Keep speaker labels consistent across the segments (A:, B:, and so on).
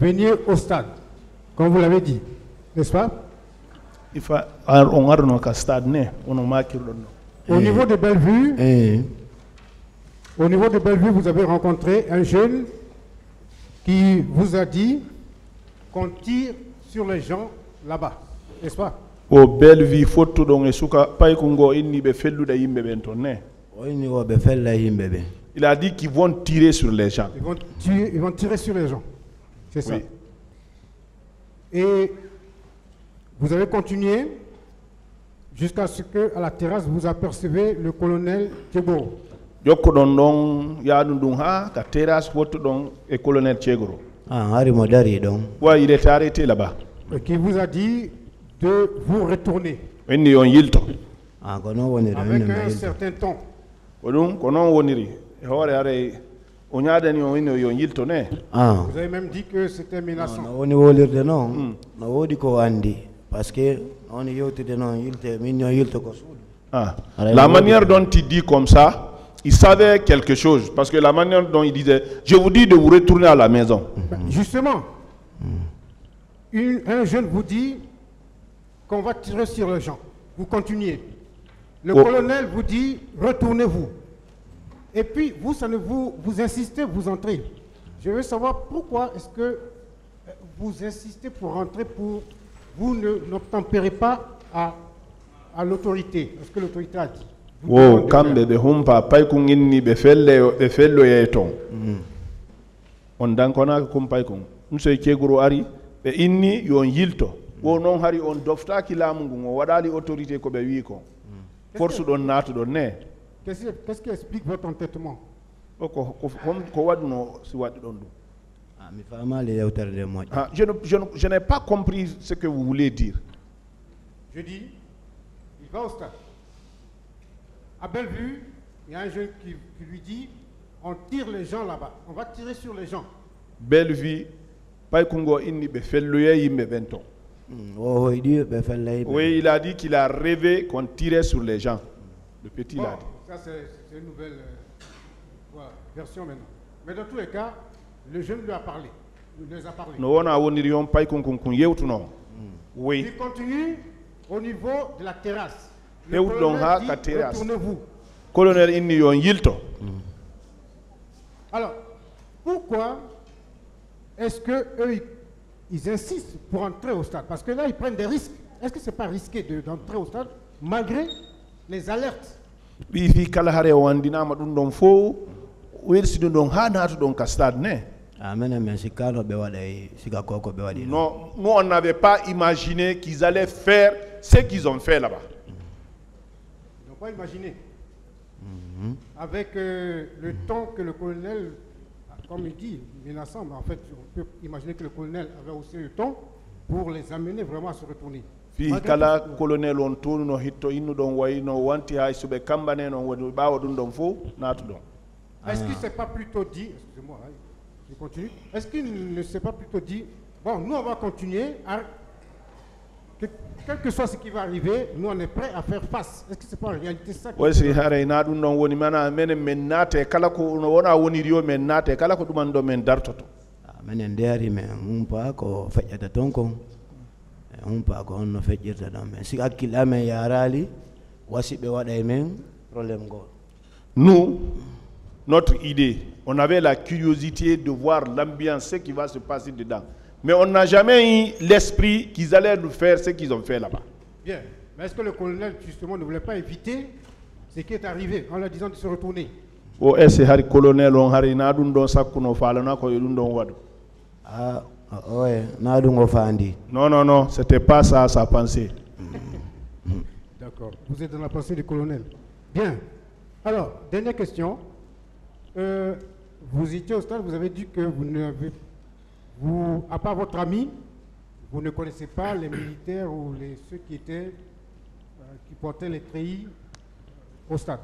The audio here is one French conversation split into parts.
A: veniez au stade, comme vous l'avez dit, n'est-ce pas? Au niveau de Bellevue, vous avez rencontré un jeune qui vous a dit qu'on tire sur les gens là-bas, n'est-ce pas?
B: Au Bellevue, photo donc et suka pay kungo inni be felluda yimbe ben tonne. Il a dit qu'ils vont tirer sur les gens.
A: Ils vont tirer sur les gens. C'est ça.
B: Oui.
A: Et vous avez continué jusqu'à ce qu'à la terrasse, vous apercevez le colonel Tchegoro.
B: Et colonel Tchegoro.
A: Ouais,
B: il était arrêté là-bas.
A: Et qui vous a dit de vous retourner.
B: Avec
A: un certain temps.
B: Vous avez
A: même dit que c'était menaçant.
B: La manière dont il dit comme ça, il savait quelque chose. Parce que la manière dont il disait, je vous dis de vous retourner à la maison.
A: Justement, un jeune vous dit qu'on va tirer sur les gens. Vous continuez. Le colonel vous dit, retournez-vous. Et puis, vous insistez, vous entrez. Je veux savoir pourquoi est-ce que vous insistez pour rentrer, vous n'obtempérez pas à l'autorité. Est-ce que l'autorité a dit? Qu'est-ce qui explique votre entêtement?
B: Je n'ai pas compris ce que vous voulez dire.
A: Je dis, il va au stade. À Bellevue, il y a un jeune qui lui dit, on tire les gens là-bas. On va tirer sur les gens.
B: Bellevue, oui, il a dit qu'il a rêvé qu'on tirait sur les gens. Le petit l'a dit.
A: Ça, c'est une nouvelle version maintenant. Mais dans tous les cas, le jeune lui a parlé. Il les a parlé.
B: Oui.
A: Il continue au niveau de la terrasse. Le colonel dit, retournez-vous.
B: Colonel inni yon yilto.
A: Alors, pourquoi est-ce que eux ils insistent pour entrer au stade? Parce que là, ils prennent des risques. Est-ce que ce n'est pas risqué d'entrer au stade malgré les alertes?
B: Non, nous on n'avait pas imaginé qu'ils allaient faire ce qu'ils ont fait là-bas.
A: Ils n'ont pas imaginé. Avec le temps que le colonel, comme il dit, menaçant, mais en fait, on peut imaginer que le colonel avait aussi le temps pour les amener vraiment à se retourner.
B: Est-ce
A: qu'il ne s'est pas plutôt dit, excusez-moi, je continue, est-ce qu'il ne s'est pas plutôt dit, bon, nous on va continuer, quel que soit ce qui va arriver, nous on est prêts à faire face. Est-ce que ce n'est pas en réalité ça?
B: Nous, notre idée, on avait la curiosité de voir l'ambiance, ce qui va se passer dedans. Mais on n'a jamais eu l'esprit qu'ils allaient nous faire ce qu'ils ont fait là-bas.
A: Bien. Mais est-ce que le colonel, justement, ne voulait pas éviter ce qui est arrivé en leur disant de se retourner?
B: Non, non, non, c'était pas ça sa pensée.
A: D'accord. Vous êtes dans la pensée du colonel. Bien. Alors, dernière question. Vous étiez au stade, vous avez dit que à part votre ami, vous ne connaissez pas les militaires ou ceux qui portaient les treillis au stade.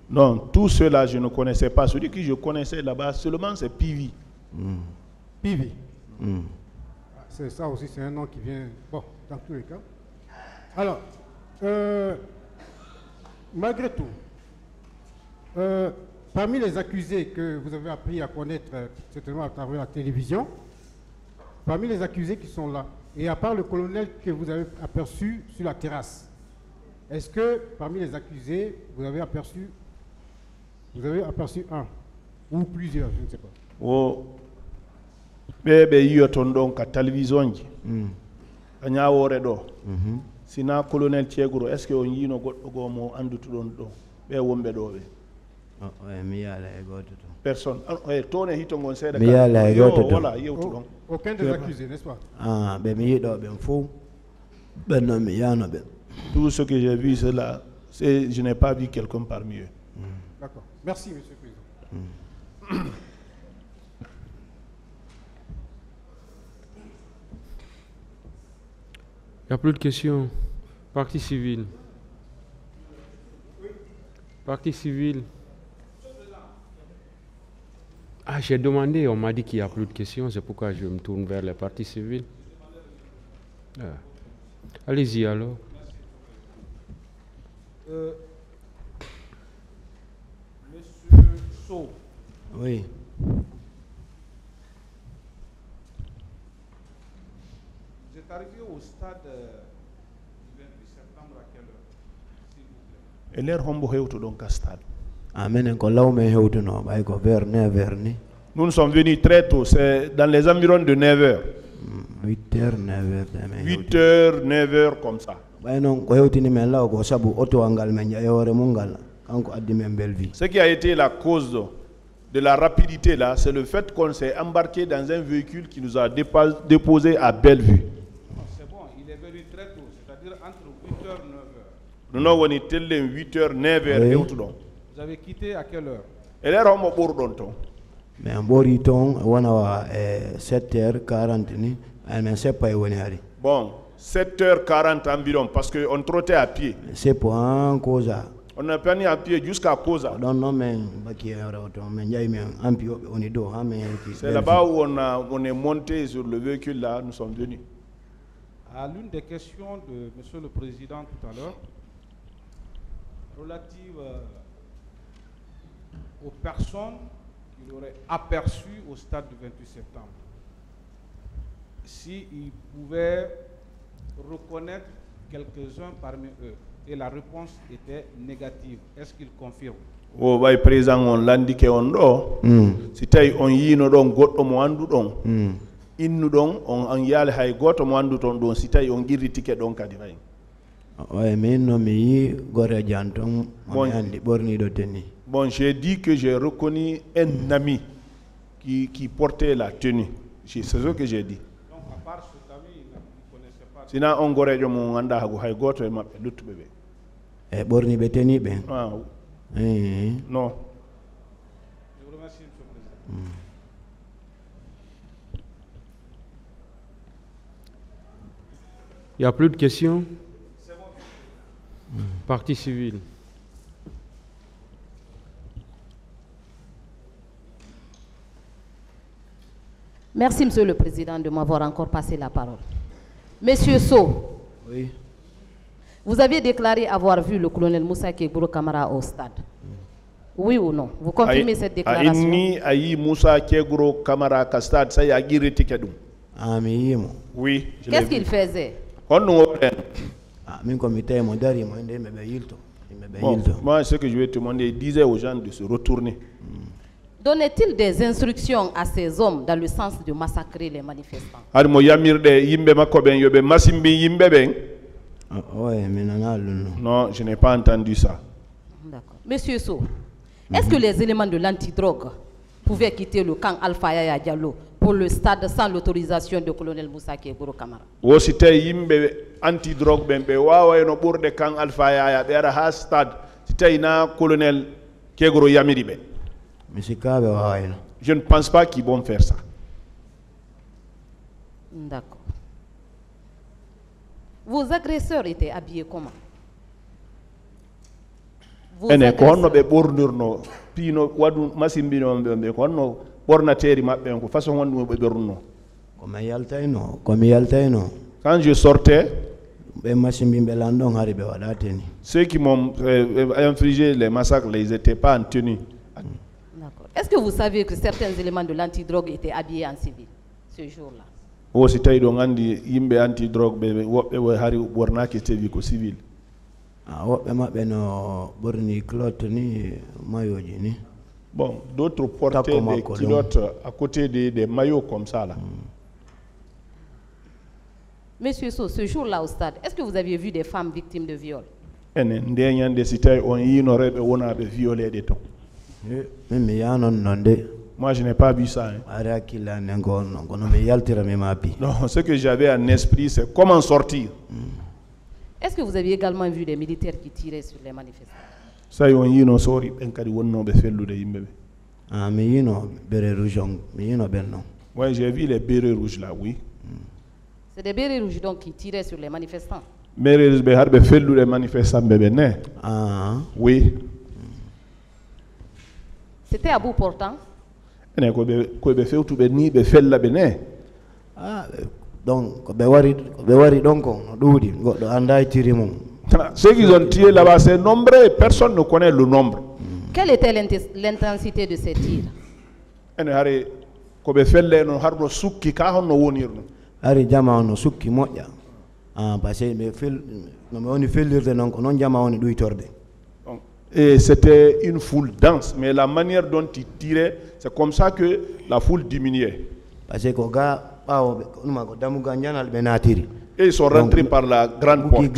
B: Non, tout cela je ne connaissais pas. Celui que je connaissais là-bas seulement c'est Pivi.
A: Pivi. C'est ça aussi, c'est un nom qui vient. Bon, dans tous les cas. Alors, malgré tout, parmi les accusés que vous avez appris à connaître, certainement à travers la télévision, parmi les accusés qui sont là, et à part le colonel que vous avez aperçu sur la terrasse, est-ce que parmi les accusés, vous avez aperçu un ou plusieurs, je ne sais pas.
B: Oh, bébé yoton donc à télévision. Anya wore do. Sina colonel Tiegro, est-ce que on yino go mo andu tudon do? Be wombe do be. Personne. Tourne hitongon c'est voilà,
A: aucun des accusés, n'est-ce pas?
C: Ah,
B: tout ce que j'ai vu, c'est là. Je n'ai pas vu quelqu'un parmi eux.
A: D'accord. Merci, Monsieur le Président.
D: Il n'y a plus de questions. Partie civile. Partie civile. Ah, j'ai demandé, on m'a dit qu'il n'y a plus de questions, c'est pourquoi je me tourne vers les parties civiles. Ah. Allez-y alors.
E: Monsieur Sow.
C: Oui.
E: Vous êtes arrivé au stade du 28 septembre à quelle heure, s'il vous plaît?
B: Et l'air hombo hewto donc à stade.
C: Nous
B: nous sommes venus très tôt, c'est dans les environs de 9h.
C: 8h, 9h.
B: 8h, 9h comme ça. Ce qui a été la cause de la rapidité là, c'est le fait qu'on s'est embarqué dans un véhicule qui nous a déposé à Bellevue.
E: C'est bon, il est venu très tôt, c'est-à-dire entre 8h et 9h.
B: Nous avons été 8h, 9h.
E: Vous avez quitté à quelle heure?
B: Et là, on m'a bourdonné.
C: Mais en boriton, on a 7h40, mais c'est pas une
B: bon, 7h40 environ, parce qu'on trottait à pied.
C: C'est pour un cause.
B: On a permis à pied jusqu'à Koza. C'est là-bas où on est monté sur le véhicule là, nous sommes venus.
E: À l'une des questions de Monsieur le Président tout à l'heure, relative aux personnes qu'il aurait aperçues au stade du 28 septembre, s'il pouvait reconnaître quelques-uns parmi eux. Et la réponse était négative. Est-ce qu'il confirme?
B: Oh, bah, président, on l'indique on do. Si tay on yino don goddo mo andu don. Innu don on yale hay goto mo andu ton don si tay on girri ticket don kadi fay.
C: Ouais, mais non mais gore janton on andi borni do tenni.
B: Bon, j'ai dit que j'ai reconnu un ami qui portait la tenue. C'est ce que j'ai dit.
E: Donc à part cet ami, il ne connaissait pas.
B: Sinon on gorejo mo anda hago hay goto e mabbe luttube be.
C: E borni be teni be.
B: Ah.
C: Non.
E: Je vous remercie, Monsieur le Président.
D: Il n'y a plus de questions? Partie civile.
F: Merci, Monsieur le Président, de m'avoir encore passé la parole. Monsieur Sow,
C: oui.
F: Vous aviez déclaré avoir vu le colonel Moussa Keguro Kamara au stade. Oui ou non? Vous confirmez cette déclaration?
B: Ayi Moussa Keguro Kamara au stade, ça y a guéri tikedum.
C: Ah, mais
B: oui.
F: Qu'est-ce qu'il faisait?
B: Moi, ce que je vais te demander, il disait aux gens de se retourner.
F: Donnait-il des instructions à ces hommes dans le sens de massacrer les manifestants?
B: Non, je n'ai pas entendu ça.
F: D'accord. Monsieur Sow, est-ce que les éléments de l'antidrogue pouvaient quitter le camp Alpha Yaya Diallo pour le stade sans l'autorisation du colonel Moussa Keguro Kamara?
B: Wo c'était yimbe antidrogue bembe wawa no burde camp Alpha Yaya be ha stade c'était na colonel Keguro Yamiri be. Je ne pense pas qu'ils vont faire ça.
F: D'accord. Vos agresseurs étaient habillés comment? Vos agresseurs...
C: Comme Yaltaino.
B: Quand je sortais, ceux qui m'ont infligé les massacres, ils n'étaient pas en tenue.
F: D'accord. Est-ce que vous savez que certains éléments de l'antidrogue étaient habillés en civil ce jour-là?
B: Oh, si tawi ɗo gandi yimɓe anti-drogue ɓe woɓɓe ɓe hari ɓornaki tewi ko civil.
C: Woɓɓe maɓɓe no ɓorni culotte ni mayoji ni.
B: Bon, d'autres portaient des culottes à côté des maillots comme ça là.
F: Monsieur So, ce jour-là au stade, est-ce que vous aviez vu des femmes victimes de viol?
B: Ene ndeñande si tawi on yino reɓe wonaɓe violé ɗe ton.
C: Mi yanon non de.
B: Moi, je n'ai pas vu ça. Hein. Non, ce que j'avais en esprit, c'est comment sortir.
F: Est-ce que vous aviez également vu des militaires qui tiraient sur les manifestants?
B: Ça, y est, on sort, en cas de on be fait le yimbe.
C: Ah, mais y no bérets rouges, mais y no benno.
B: Ouais, j'ai vu les bérets rouges là, oui.
F: C'est des bérets rouges donc qui tiraient sur les manifestants.
B: Bérets rouges, be harbe fait les manifestants bébé né.
C: Ah.
B: Oui.
F: C'était à bout portant.
B: Ah,
C: donc donc
B: ceux qui ont tiré là-bas, c'est nombreux, personne ne connaît le nombre.
F: Quelle était l'intensité de ces tirs?
C: Ari jama ono sukki moƴƴa parce que ɓe no woni fellirde noon ko noon jama woni ɗuytorde.
B: Et c'était une foule dense, mais la manière dont ils tiraient, c'est comme ça que la foule diminuait. Et ils sont rentrés par la grande porte.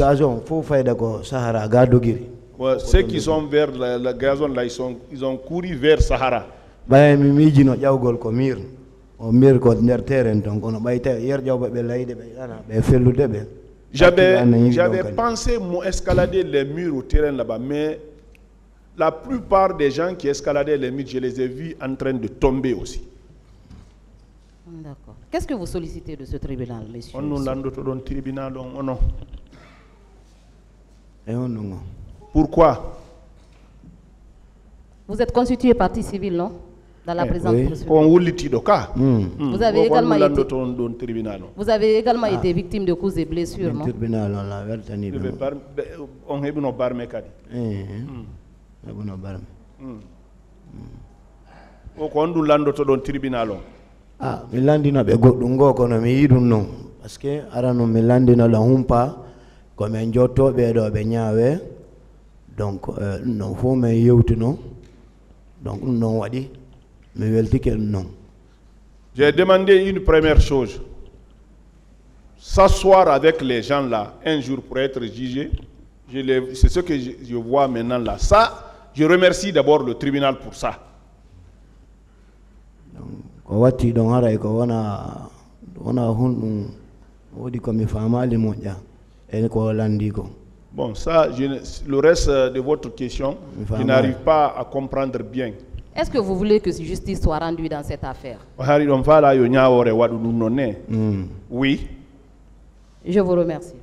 B: Ouais, ceux qui sont vers le gazon, là, ils ont couru vers Sahara. J'avais pensé escalader les murs au terrain là-bas, mais la plupart des gens qui escaladaient les murs, je les ai vus en train de tomber aussi.
F: D'accord. Qu'est-ce que vous sollicitez de ce tribunal, monsieur?
B: Pourquoi?
F: Vous êtes constitué partie civile, non? Dans la présente procédure. Vous avez également été victime de coups et blessures, non?
C: Ah, mi landino ɓe goɗɗum goo kono mi yiɗum noon par ce que arano mi landino la humpa komin jottoɓe ɗo ɓe ñaawe donc non fof min yewtino donc ɗum noon waɗi mi weltike ɗum noon.
B: J'ai demandé une première chose, s'asseoir avec les gens là un jour pour être jugé. C'est ce que je vois maintenant là. Ça, je remercie d'abord le tribunal pour ça.
C: Ko watti ɗon haray ko wona hunɗum woodi komi famali moƴƴa e ko landi ko.
B: Bon, ça, le reste de votre question, je n'arrive pas à comprendre bien.
F: Est-ce que vous voulez que justice soit rendue dans cette affaire?
B: Oui.
F: Je vous remercie.